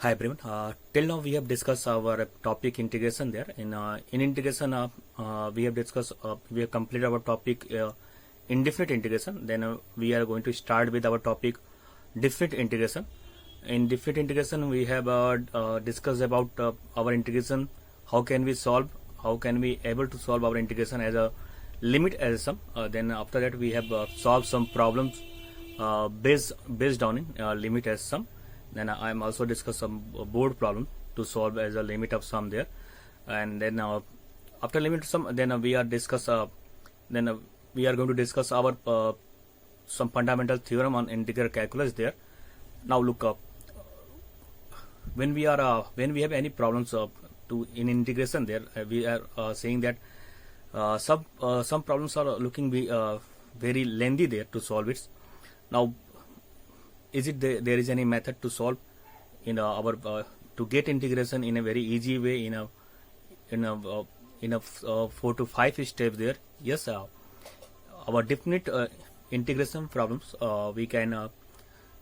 Hi everyone. Till now we have discussed our topic integration there. In integration, we have discussed we have completed our topic indefinite integration. Then we are going to start with our topic definite integration. In definite integration, we have discussed about our integration. How can we solve? How can we able to solve our integration as a limit as a sum? Then after that we have solved some problems based on in limit as sum. Then I am also discuss some board problem to solve as a limit of sum there, and then after limit of sum, then we are going to discuss our some fundamental theorem on integral calculus there. Now look up when we have any problems to in integration there, we are saying that some problems are looking very lengthy there to solve it. Now is it there is any method to solve in our to get integration in a very easy way in a 4 to 5 steps there? Yes, our definite integration problems we can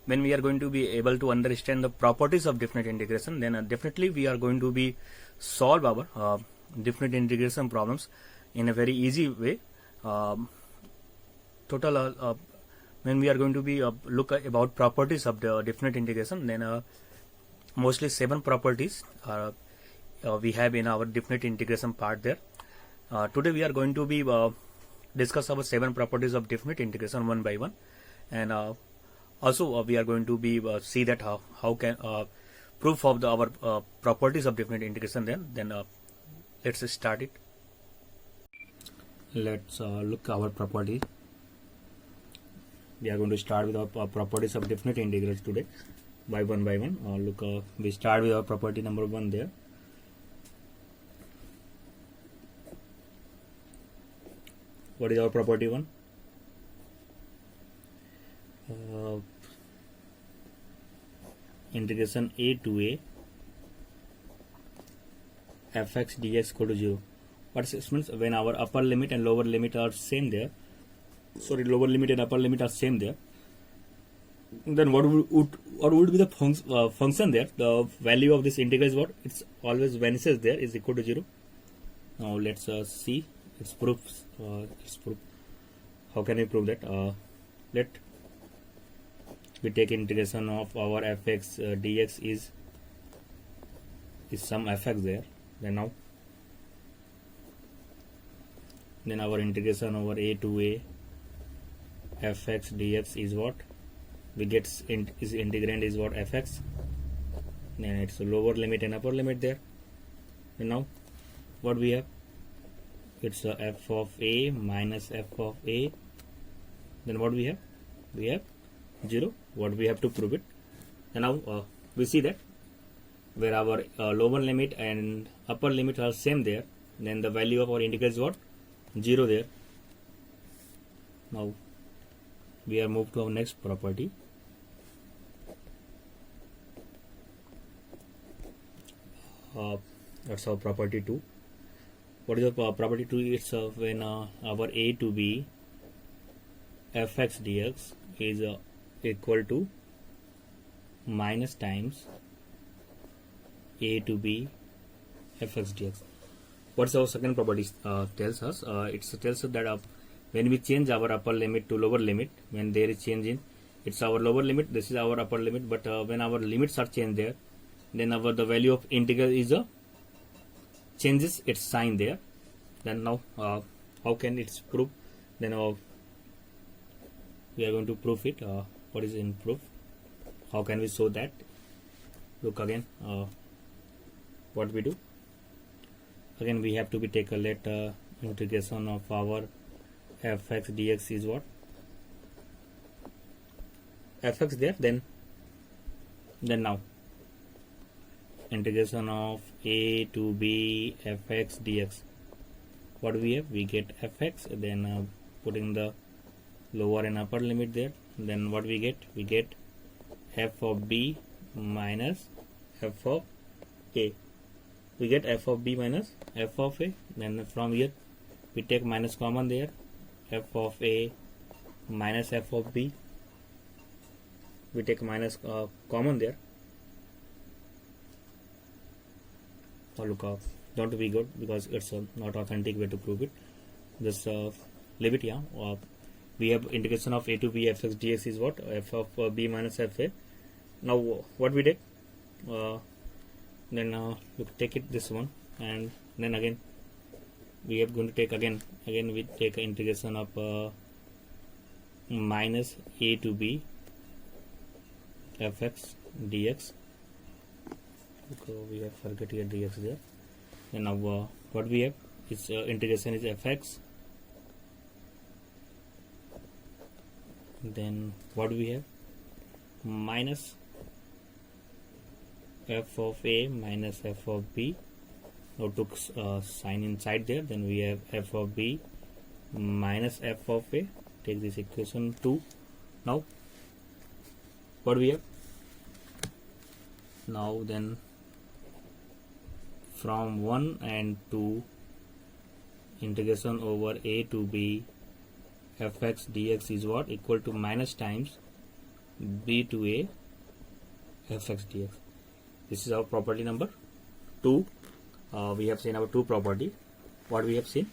when we are going to be able to understand the properties of definite integration, then definitely we are going to be solve our definite integration problems in a very easy way. Total when we are going to be look about properties of the definite integration, then mostly 7 properties we have in our definite integration part there. Today we are going to be discuss our 7 properties of definite integration one by one, and also we are going to be see that how can proof of our properties of definite integration then let's start it. Let's look our property. We are going to start with our properties of definite integrals today by one. Look, we start with our property number 1 there. What is our property 1? Integration a to a fx dx equal to 0. What this means, when our upper limit and lower limit are same there, lower limit and upper limit are same there, then what would be the function there? The value of this integral is what? It's always vanishes there, is equal to 0. Now let's see its proof. How can we prove that? Let we take integration of our fx dx is some fx there. Then our integration over a to a fx dx is what we get is integrand is what fx, then it's a lower limit and upper limit there. And now what we have, it's a f of a minus f of a, then what we have 0. What we have to prove it, and now we see that where our lower limit and upper limit are same there, then the value of our integral is what? 0 there. Now we are moved to our next property. That's our property 2. What is the property 2? It's when our a to b fx dx is equal to minus times a to b fx dx. What's our second property tells us? It tells us that when we change our upper limit to lower limit, when there is change in, it's our lower limit, this is our upper limit, but when our limits are changed there, then the value of integral is changes its sign there. Then now how can it prove? Then we are going to prove it. What is in proof? How can we show that? Look again what we do. Again we have to be take a let integration of our fx dx is what? Fx there, then now integration of a to b fx dx. What we have? We get fx, then putting the lower and upper limit there, then what we get? We get f of b minus f of a. We get f of b minus f of a, then from here we take minus common there, f of a minus f of b, we take minus common there, Now look up, don't be good because it's not authentic way to prove it. Just leave it here. We have integration of a to b fx dx is what? F of b minus fa. Now what we did, then you take it this one, and then again we are going to take again we take integration of minus a to b fx dx. So we have forget here dx there. Then now what we have is integration is fx. Then what do we have? Minus f of a minus f of b. Now took sign inside there. Then we have f of b minus f of a. Take this equation 2. Now what we have? Now then from 1 and 2 integration over a to b fx dx is what? Equal to minus times b to a fx dx. This is our property number 2. We have seen our 2 property. What we have seen?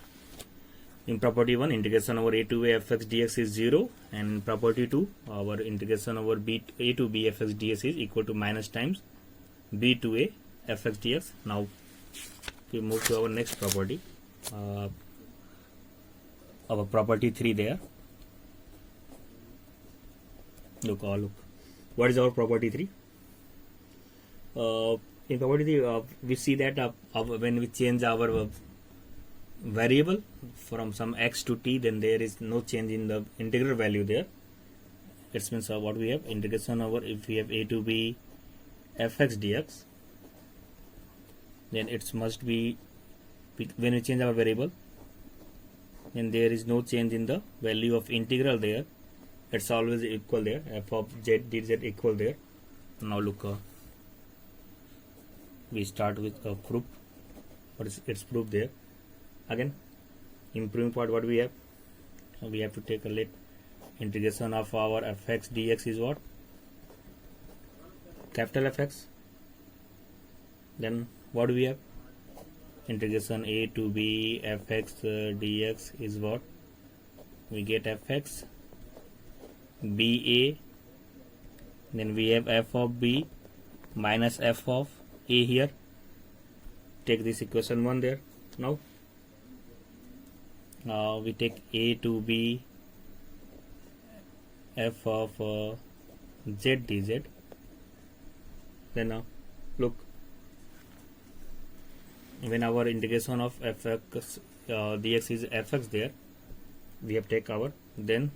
In property 1, integration over a to a fx dx is 0, and in property 2, our integration over a to b fx dx is equal to minus times b to a fx dx. Now we move to our next property, our property 3 there. Look, what is our property 3? In property 3, we see that when we change our variable from some x to t, then there is no change in the integral value there. It means what we have, integration over, if we have a to b fx dx, then it must be, when we change our variable, then there is no change in the value of integral there. It's always equal there, f of z dz equal there. Now look, we start with a proof. What is its proof there? Again, in proving part, what we have? We have to take a let integration of our fx dx is what? Capital Fx. Then what do we have? Integration a to b fx dx is what? We get fx ba. Then we have f of b minus f of a here. Take this equation 1 there. Now we take a to b f of z dz. Then now look, when our integration of fx dx is fx there, we have take our, then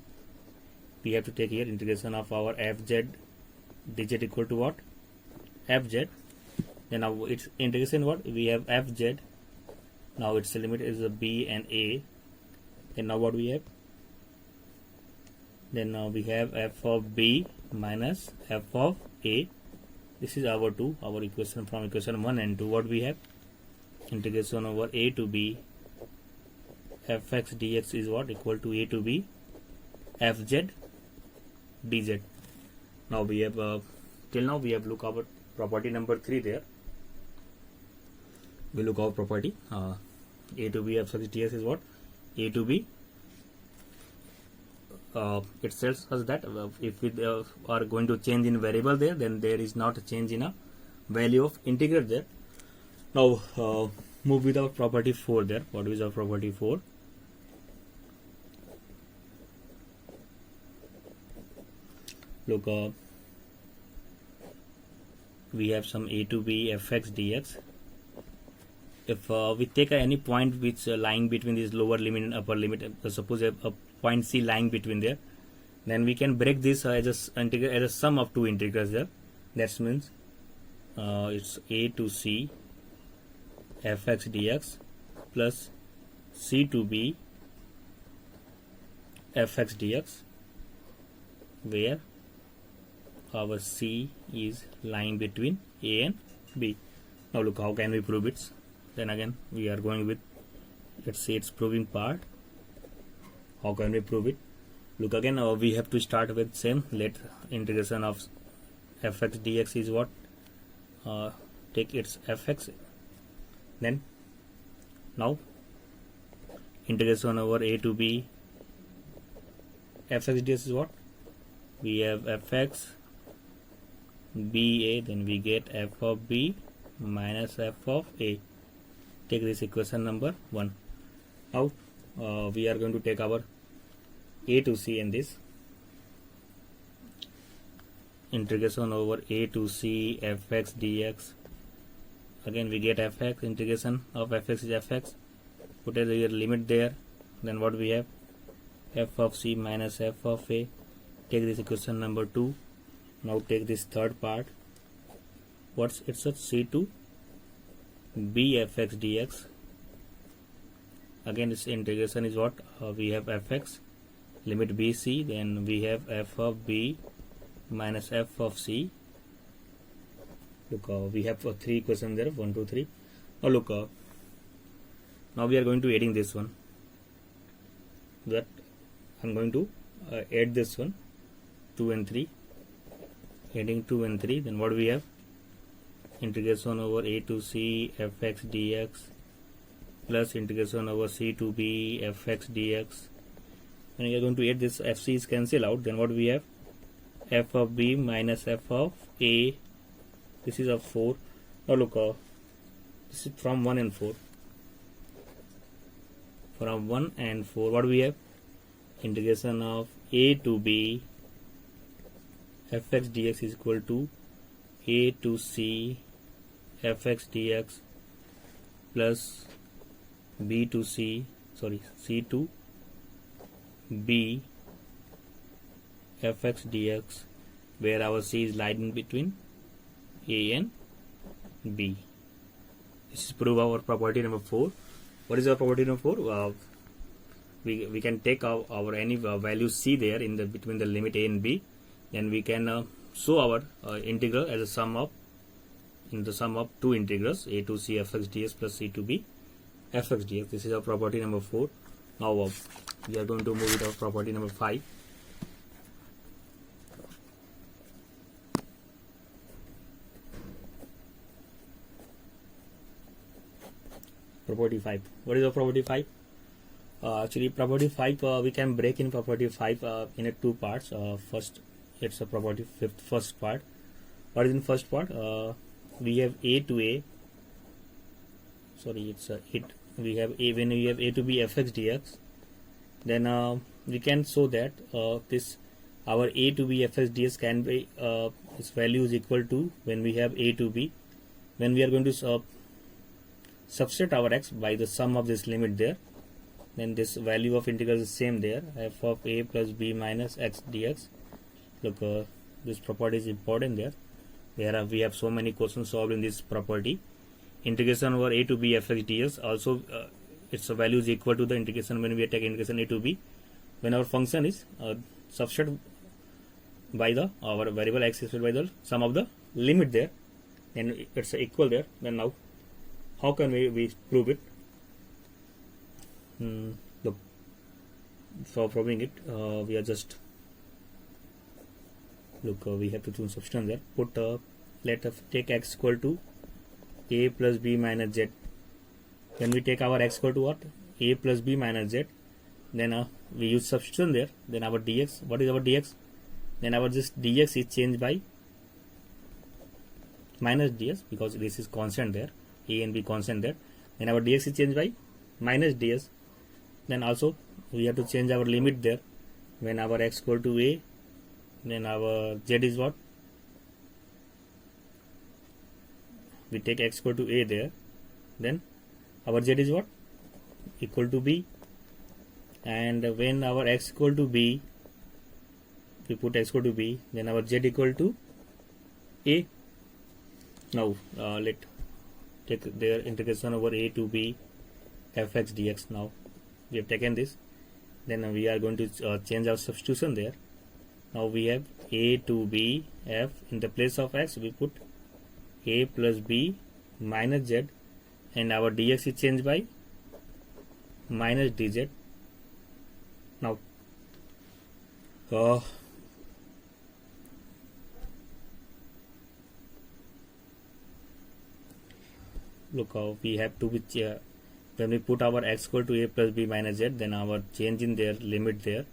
we have to take here integration of our fz dz equal to what? Fz. Then now its integration what? We have fz. Now its limit is a b and a. Then now what we have? Then now we have f of b minus f of a. This is our equation from equation 1 and 2. What we have? Integration over a to b fx dx is what? Equal to a to b fz dz. Now we have till now we have look our property number 3 there. We look our property a to b fx dx is what? A to b. It tells us that if we are going to change in variable there, then there is not a change in a value of integral there. Now move with our property 4 there. What is our property 4? Look, we have some a to b fx dx. If we take any point which lying between this lower limit and upper limit, suppose a point c lying between there, then we can break this as a sum of two integrals there. That means it's a to c fx dx plus c to b fx dx, where our c is lying between a and b. Now look, how can we prove it? Then again we are going with, let's say, its proving part. How can we prove it? Look, again we have to start with same. Let integration of fx dx is what? Take its fx Then now integration over a to b fx ds is what? We have fx ba, then we get f of b minus f of a. Take this equation number 1. Now we are going to take our a to c in this. Integration over a to c fx dx. Again we get fx, integration of fx is fx. Put a limit there. Then what we have? F of c minus f of a. Take this equation number 2. Now take this third part. What's it's a c to b fx dx. Again this integration is what? We have fx, limit bc, then we have f of b minus f of c. Look, we have 3 equations there, 1, 2, 3. Now look, now we are going to adding this one. That I'm going to add this one, 2 and 3. Adding 2 and 3, then what we have? Integration over a to c fx dx plus integration over c to b fx dx. When you are going to add this, fc is cancel out, then what we have? F of b minus f of a. This is of 4. Now look, this is from 1 and 4. From 1 and 4, what we have? Integration of a to b fx dx is equal to a to c fx dx plus b to c, c to b fx dx, where our c is lying between a and b. This is prove our property number 4. What is our property number 4? We can take our any value c there in the between the limit a and b, then we can show our integral as a sum of two integrals, a to c fx dx plus c to b fx dx. This is our property number 4. Now we are going to move to our property number 5. Property 5. What is our property 5? Actually, property 5 we can break in property 5 in 2 parts. First, it's a property first part. What is in first part? We have a to a. Sorry, it's it. We have a when we have a to b fx dx. Then we can show that this our a to b fx dx can be its value is equal to when we have a to b. When we are going to substitute our x by the sum of this limit there, then this value of integral is same there, f of a plus b minus x dx. Look, this property is important there. We have so many questions solved in this property. Integration over a to b fx dx also its value is equal to the integration when we take integration a to b. When our function is substituted by the our variable x is by the sum of the limit there, and it's equal there. Then now how can we prove it? Look, for proving it, we are just look. We have to do substitution there. Put let us take x equal to a plus b minus z. When we take our x equal to what? A plus b minus z. Then we use substitution there. Then our dx. What is our dx? Then our this dx is changed by minus ds because this is constant there. A and b constant there. Then our dx is changed by minus ds. Then also we have to change our limit there. When our x equal to a, then our z is what? We take x equal to a there. Then our z is what? Equal to b. And when our x equal to b, we put x equal to b, then our z equal to a. Now let take their integration over a to b fx dx. Now we have taken this, then we are going to change our substitution there. Now we have a to b f, in the place of x we put a plus b minus z, and our dx is changed by minus dz. Now look how we have to be when we put our x equal to a plus b minus z, then our change in their limit there,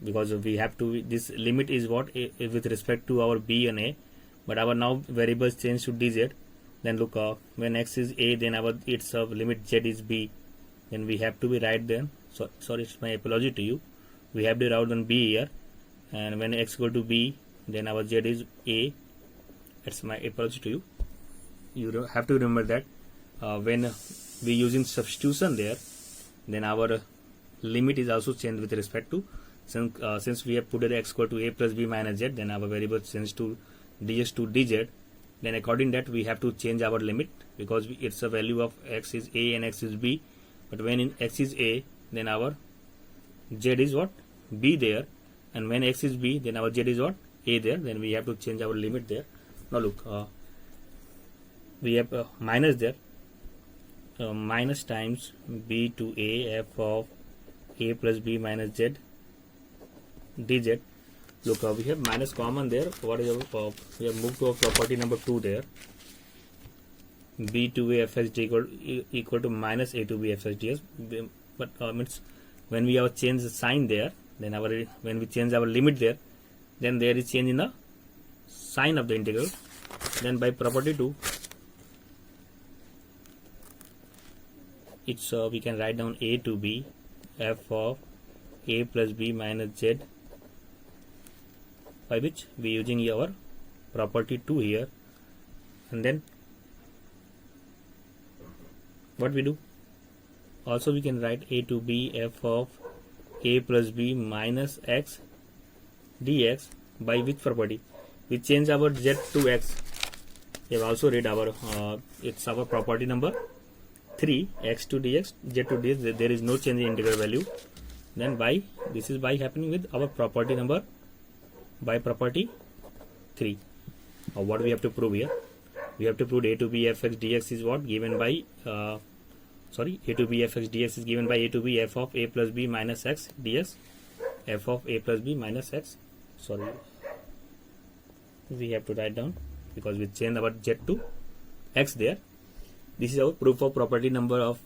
because we have to, this limit is what with respect to our b and a, but our now variables change to dz. Then look when x is a, then our its limit z is b, then we have to be right then. So sorry, it's my apology to you, we have to write on b here, and when x equal to b, then our z is a. It's my apology to you. You have to remember that when we using substitution there, then our limit is also changed with respect to, since we have put the x equal to a plus b minus z, then our variable change to dx to dz. Then according that we have to change our limit, because it's a value of x is a and x is b, but when in x is a, then our z is what, b there, and when x is b, then our z is what, a there. Then we have to change our limit there. Now look, we have minus there, minus times b to a f of a plus b minus z dz. Look, we have minus common there. What is our, we have moved to a property number 2 there. B to a fx equal to minus a to b fx ds. But means when we have changed the sign there, then when we change our limit there, then there is change in the sign of the integral. Then by property 2, it's we can write down a to b f of a plus b minus z, by which we using our property 2 here. And then what we do, also we can write a to b f of a plus b minus x dx, by which property we change our z to x. We have also read our it's our property number 3, x to dx, z to dx, there is no change in integral value. Then by, this is by happening with our property number, by property 3. What we have to prove here, we have to prove a to b fx dx is what, given by a to b fx dx is given by a to b f of a plus b minus x dx, f of a plus b minus x, we have to write down, because we change our z to x there. This is our proof of property number of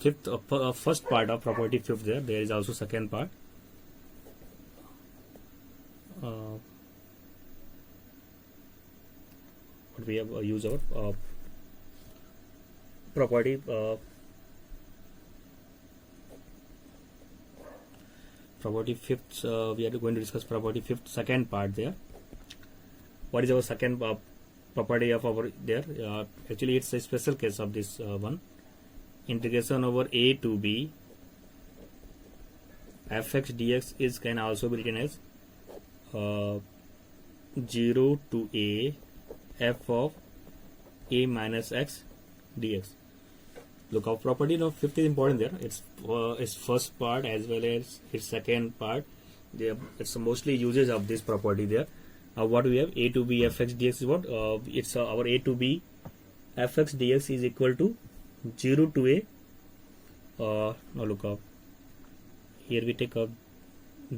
first part of property 5th there. There is also second part. But we have used our property property 5th. We are going to discuss property 5th second part there. What is our second property of our there? Actually it's a special case of this one. Integration over a to b fx dx is can also be written as 0 to a f of a minus x dx. Look, our property of 5th is important there. Its first part as well as its second part. It's mostly uses of this property there. What we have, a to b fx dx is what? It's our a to b fx dx is equal to 0 to a. Now look up. Here we take up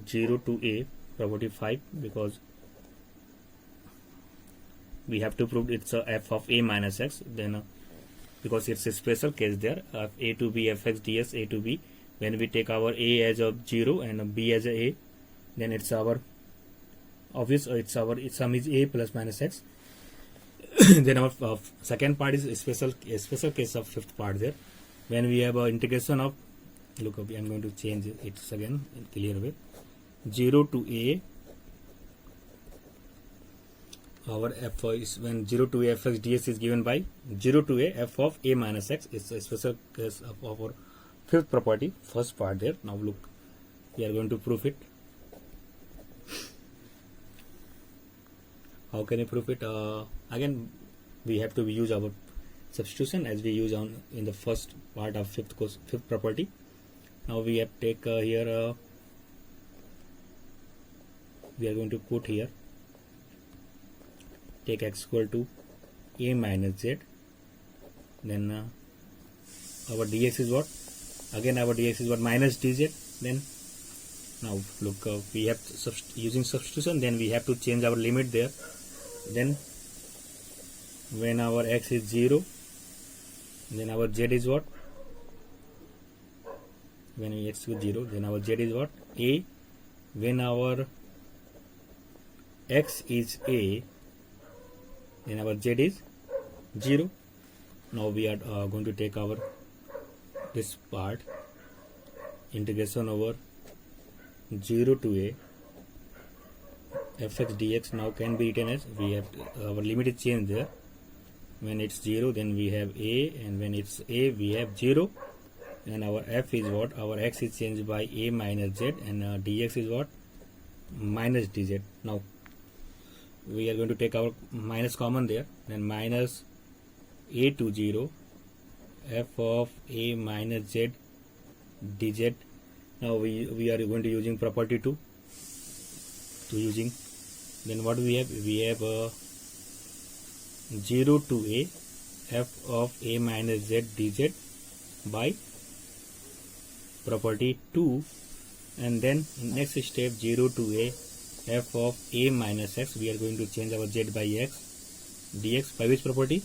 0 to a, property 5, because we have to prove it's a f of a minus x. Then because it's a special case there, a to b fx ds a to b, when we take our a as of 0 and b as a, then it's our obvious, it's our sum is a plus minus x. Then our second part is a special case of 5th part there, when we have integration of, look up, I'm going to change it again in clear way, 0 to a, our f is when 0 to a fx ds is given by 0 to a f of a minus x. It's a special case of our 5th property, first part there. Now look, we are going to prove it. How can you prove it? Again, we have to use our substitution as we use in the first part of 5th property. Now we have take here, we are going to put here, take x equal to a minus z, then our dx is what, again our dx is what, minus dz. Then now look, we have using substitution, then we have to change our limit there. Then when our x is 0, then our z is what? When we x is 0, then our z is what? A. When our x is a, then our z is 0. Now we are going to take our this part, integration over 0 to a fx dx now can be written as, we have our limit is changed there. When it's 0, then we have a, and when it's a, we have 0, and our f is what? Our x is changed by a minus z, and dx is what? Minus dz. Now we are going to take our minus common there, then minus a to 0 f of a minus z dz. Now we are going to using property 2 to using, then what we have? We have 0 to a f of a minus z dz by property 2, and then next step 0 to a f of a minus x, we are going to change our z by x dx by which property?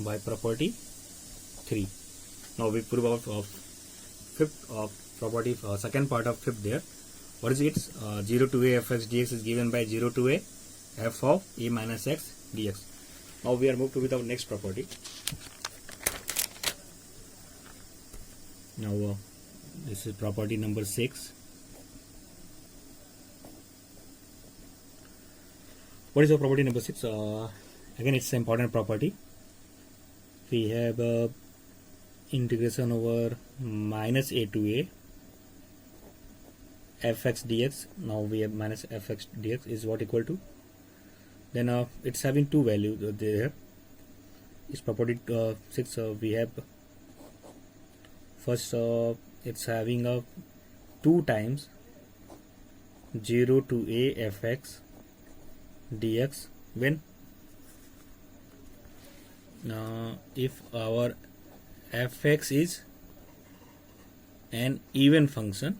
By property 3. Now we prove our fifth of property, second part of fifth there. What is it? 0 to a f x dx is given by 0 to a f of a minus x dx. Now we are moved to with our next property. Now this is property number 6. What is our property number 6? Again, it's an important property. We have integration over minus a to a fx dx. Now we have minus fx dx is what equal to, then it's having two values there. It's property 6. We have first it's having 2 times 0 to a fx dx when if our fx is an even function,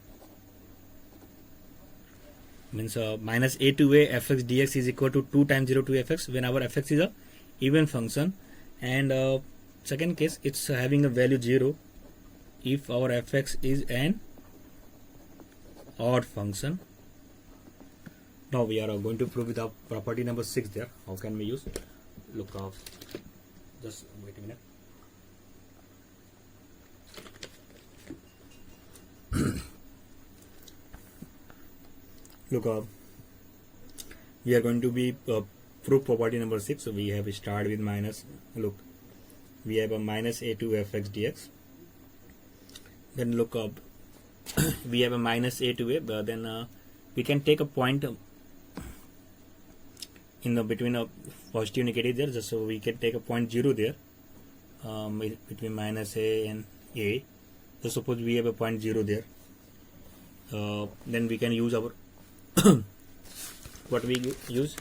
means minus a to a fx dx is equal to 2 times 0 to fx when our fx is a even function, and second case it's having a value 0 if our fx is an odd function. Now we are going to prove with our property number 6 there. How can we use? Look, just wait a minute. Look, we are going to be proof property number 6. So we have started with minus. Look, we have a minus a to fx dx. Then look, we have a minus a to a. Then we can take a point in the between a positive negative there. Just so we can take a point 0 there between minus a and a. So suppose we have a point 0 there. Then we can use our what we use.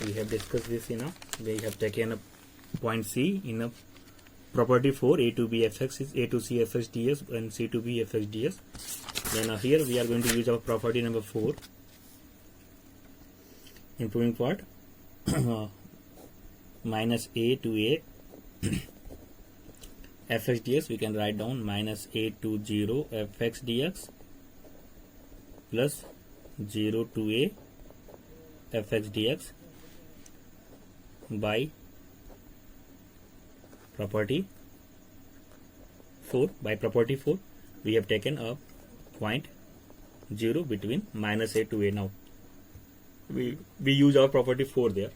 We have discussed this we have taken a point C in a property 4. A to B fx is a to C fx ds and C to B fx ds. Then here we are going to use our property number 4. Improving part minus a to a fx dx, we can write down minus a to 0 fx dx plus 0 to a fx dx by property 4. By property 4 we have taken a point 0 between minus a to a. Now we use our property 4 there.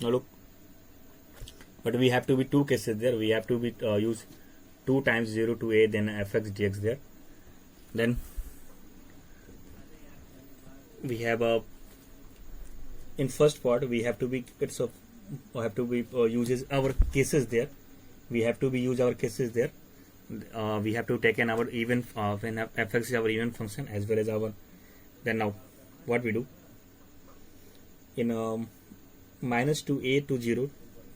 Now look, but we have to be 2 cases there. We have to be use 2 times 0 to a then fx dx there. Then we have in first part we have to be uses our cases there. We have to be use our cases there. We have to take in our even when fx is our even function as well as our. Then now what we do in minus to a to 0,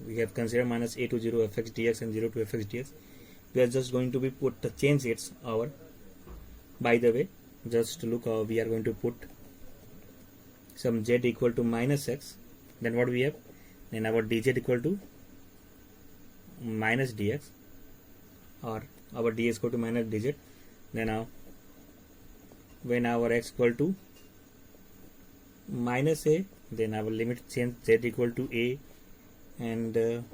we have considered minus a to 0 fx dx and 0 to fx dx. We are just going to be put the change its our. By the way, just look, we are going to put some z equal to minus x. Then what we have? Then our dz equal to minus dx, or our dx equal to minus dz. Then when our x equal to minus a, then our limit change z equal to a, and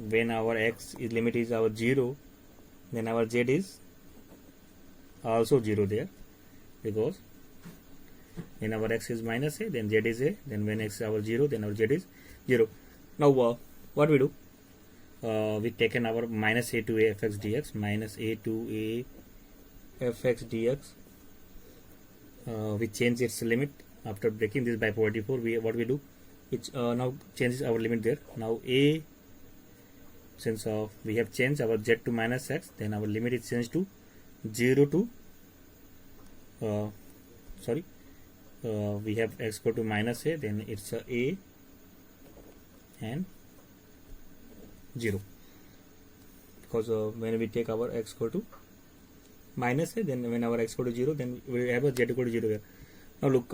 when our x is limit is our 0, then our z is also 0 there, because when our x is minus a, then z is a, then when x is our 0, then our z is 0. Now what we do, we taken our minus a to a fx dx, minus a to a fx dx, we change its limit after breaking this by property 4. What we do, which now changes our limit there. Now a, since we have changed our z to minus x, then our limit is changed to 0 to we have x equal to minus a, then it's a and 0, because when we take our x equal to minus a, then when our x equal to 0, then we have a z equal to 0 there. Now look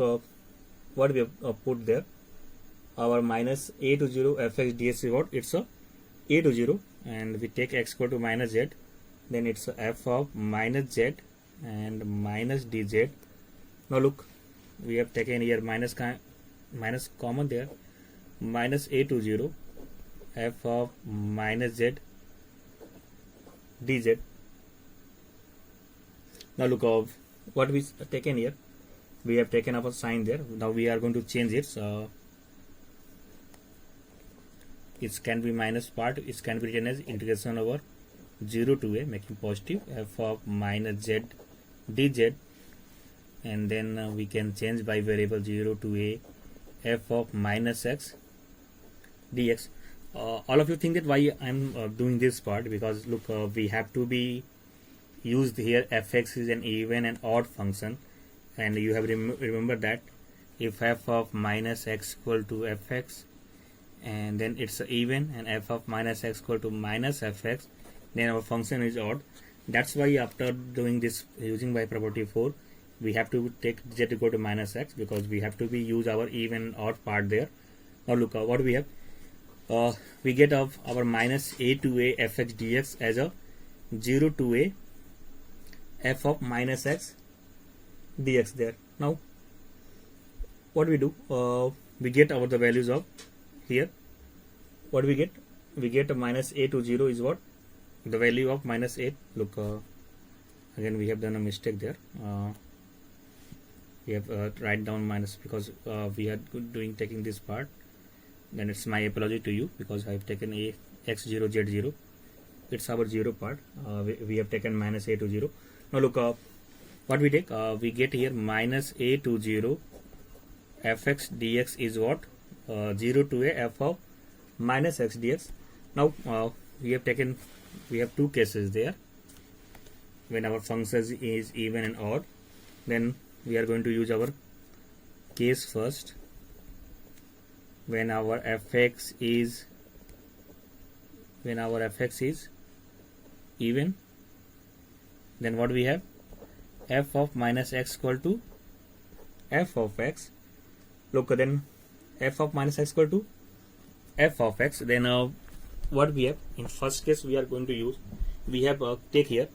what we have put there, our minus a to 0 fx dx is what, it's a to 0, and we take x equal to minus z, then it's a f of minus z and minus dz. Now look, we have taken here minus common there, minus a to 0 f of minus z dz. Now look of what we taken here, we have taken our sign there. Now we are going to change it. It can be minus part, it can be written as integration over 0 to a, making positive, f of minus z dz, and then we can change by variable 0 to a f of minus x dx. All of you think that why I'm doing this part, because look, we have to be used here, fx is an even and odd function, and you have remember that if f of minus x equal to fx, and then it's even, and f of minus x equal to minus fx, then our function is odd. That's why after doing this using by property 4, we have to take z equal to minus x, because we have to be use our even odd part there. Now look what we have, we get of our minus a to a fx dx as a 0 to a f of minus x dx there. Now what we do, we get our the values of here. What we get a minus a to 0 is what, the value of minus 8. Look, again we have done a mistake there. We have write down minus, because we are taking this part, then it's my apology to you, because I have taken a x0 z0, it's our 0 part. We have taken minus a to 0. Now look, what we take, we get here minus a to 0 fx dx is what, 0 to a f of minus x dx. Now we have two cases there, when our function is even and odd. Then we are going to use our case first, when our fx is even, then what we have, f of minus x equal to f of x. Look, then f of minus x equal to f of x, then what we have in first case, we are going to use, we have take here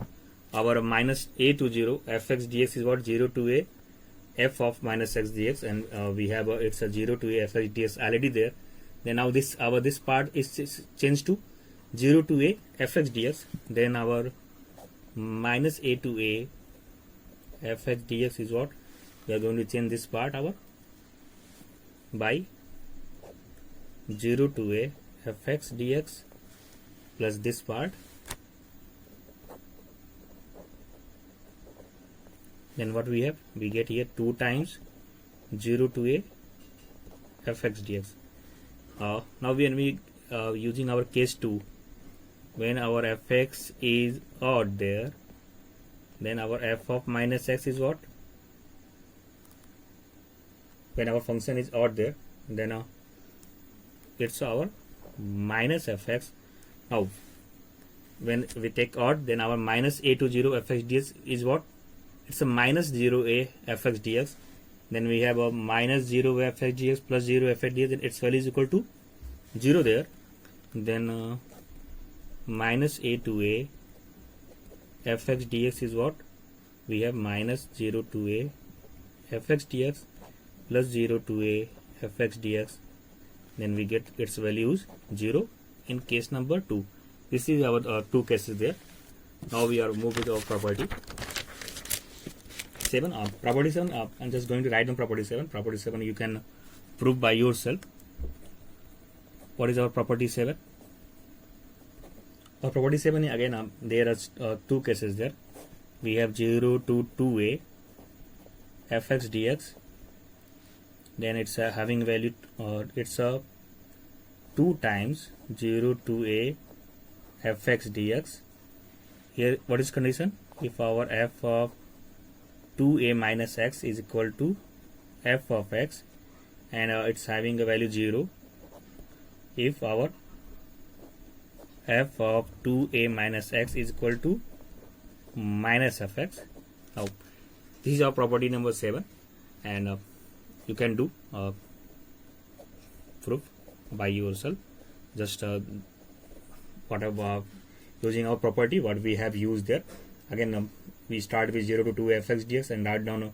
our minus a to 0 fx dx is what, 0 to a f of minus x dx, and we have it's a 0 to a fx dx already there. Then now this part is changed to 0 to a fx dx, then our minus a to a fx dx is what, we are going to change this part our by 0 to a fx dx plus this part, then what we have, we get here 2 times 0 to a fx dx. Now when we using our case 2, when our fx is odd there, then our f of minus x is what, when our function is odd there, then it's our minus fx. Now when we take odd, then our minus a to 0 fx dx is what, it's a minus 0 a fx dx. Then we have a minus 0 fx dx plus 0 fx dx, and its value is equal to 0 there. Then minus a to a fx dx is what? We have minus 0 to a fx dx plus 0 to a fx dx. Then we get its values 0 in case number 2. This is our two cases there. Now we are moving to our property 7. Property 7, I'm just going to write down property 7. Property 7 you can prove by yourself. What is our property 7? Our property 7 again, there are two cases there. We have 0 to 2a fx dx. Then it's having value, it's 2 times 0 to a fx dx. Here what is condition? If our f of 2a minus x is equal to f of x, and it's having a value 0. If our f of 2a minus x is equal to minus fx. Now this is our property number 7, and you can do proof by yourself. Just whatever using our property what we have used there. Again, we start with 0 to 2 fx dx and write down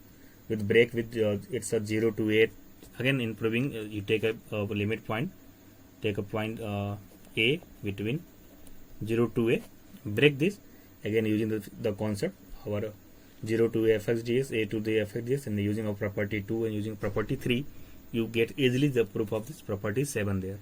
with break with it's a 0 to 8. Again, in proving, you take a limit point, take a point a between 0 to a, break this again using the concept our 0 to a fx dx, a to the fx dx, and using our property 2 and using property 3, you get easily the proof of this property 7 there.